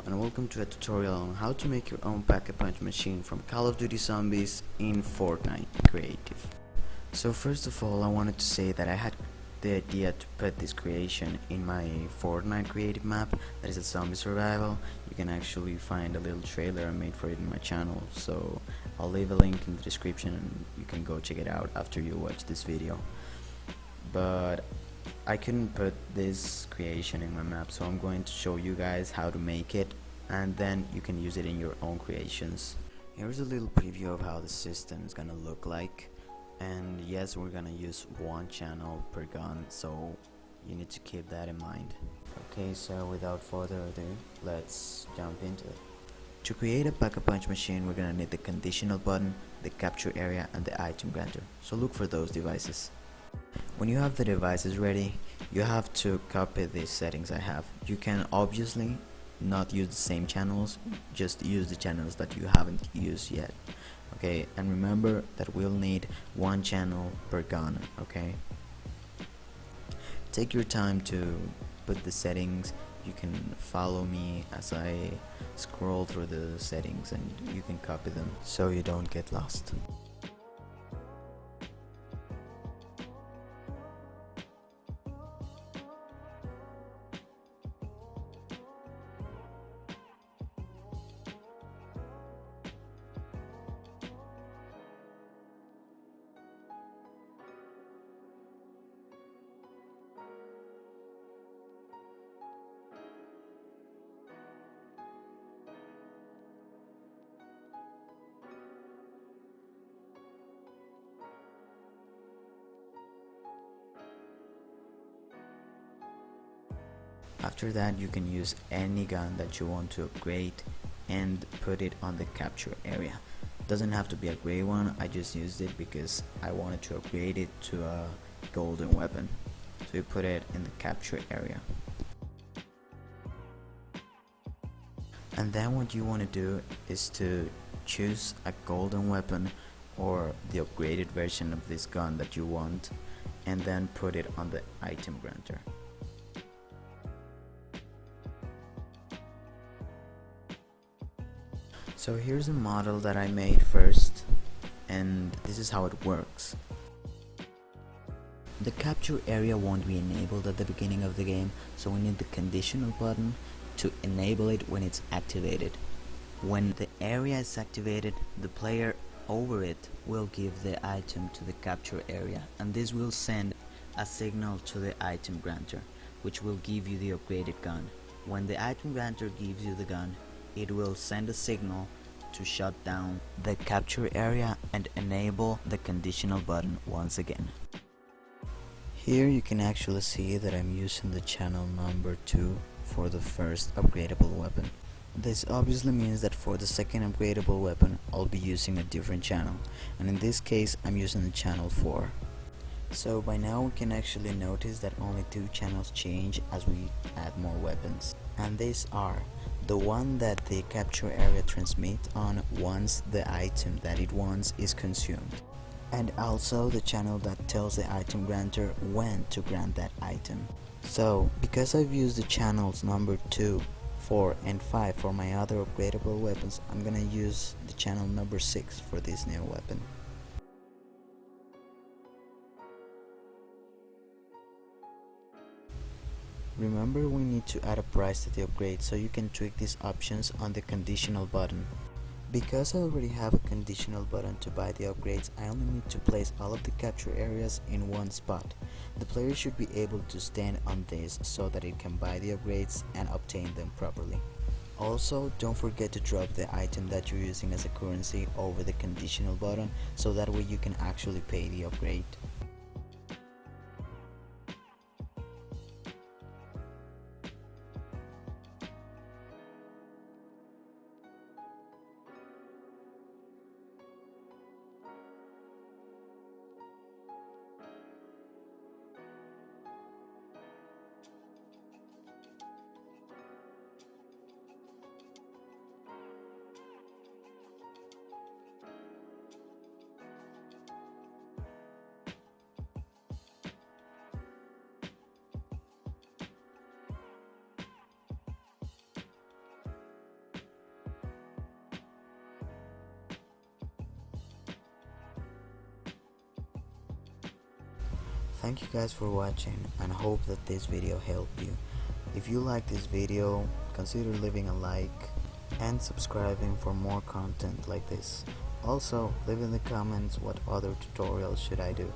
and welcome to a tutorial on how to make your own Pack-a-Punch machine from Call of Duty Zombies in Fortnite Creative. So first of all, I wanted to say that I had the idea to put this creation in my Fortnite Creative map, that is a zombie survival. You can actually find a little trailer I made for it in my channel, so I'll leave a link in the description and you can go check it out after you watch this video. But I couldn't put this creation in my map, so I'm going to show you guys how to make it, and then you can use it in your own creations. Here's a little preview of how the system is gonna look like, and yes, we're gonna use one channel per gun, so you need to keep that in mind. Okay, so without further ado, let's jump into it. To create a Pack-a-Punch machine, we're gonna need the conditional button, the capture area, and the item granter, so look for those devices. When you have the devices ready, you have to copy these settings I have. You can obviously not use the same channels, just use the channels that you haven't used yet. Okay, and remember that we'll need one channel per gun. Okay, take your time to put the settings. You can follow me as I scroll through the settings, and you can copy them so you don't get lost. After that, you can use any gun that you want to upgrade and put it on the capture area. Doesn't have to be a gray one, I just used it because I wanted to upgrade it to a golden weapon. So you put it in the capture area. And then what you want to do is to choose a golden weapon or the upgraded version of this gun that you want, and then put it on the item granter. So here's a model that I made first, and this is how it works. The capture area won't be enabled at the beginning of the game, so we need the conditional button to enable it when it's activated. When the area is activated, the player over it will give the item to the capture area, and this will send a signal to the item granter, which will give you the upgraded gun. When the item granter gives you the gun, it will send a signal to shut down the capture area and enable the conditional button once again. Here you can actually see that I'm using the channel number 2 for the first upgradable weapon. This obviously means that for the second upgradable weapon I'll be using a different channel, and in this case I'm using the channel 4. So by now we can actually notice that only 2 channels change as we add more weapons, and these are the one that the capture area transmits on once the item that it wants is consumed, and also the channel that tells the item granter when to grant that item. So because I've used the channels number 2, 4 and 5 for my other upgradable weapons, I'm gonna use the channel number 6 for this new weapon. Remember, we need to add a price to the upgrade, so you can tweak these options on the conditional button. Because I already have a conditional button to buy the upgrades, I only need to place all of the capture areas in one spot. The player should be able to stand on this so that it can buy the upgrades and obtain them properly. Also, don't forget to drop the item that you're using as a currency over the conditional button, so that way you can actually pay the upgrade. Thank you guys for watching and hope that this video helped you. If you like this video, consider leaving a like and subscribing for more content like this. Also, leave in the comments what other tutorials should I do.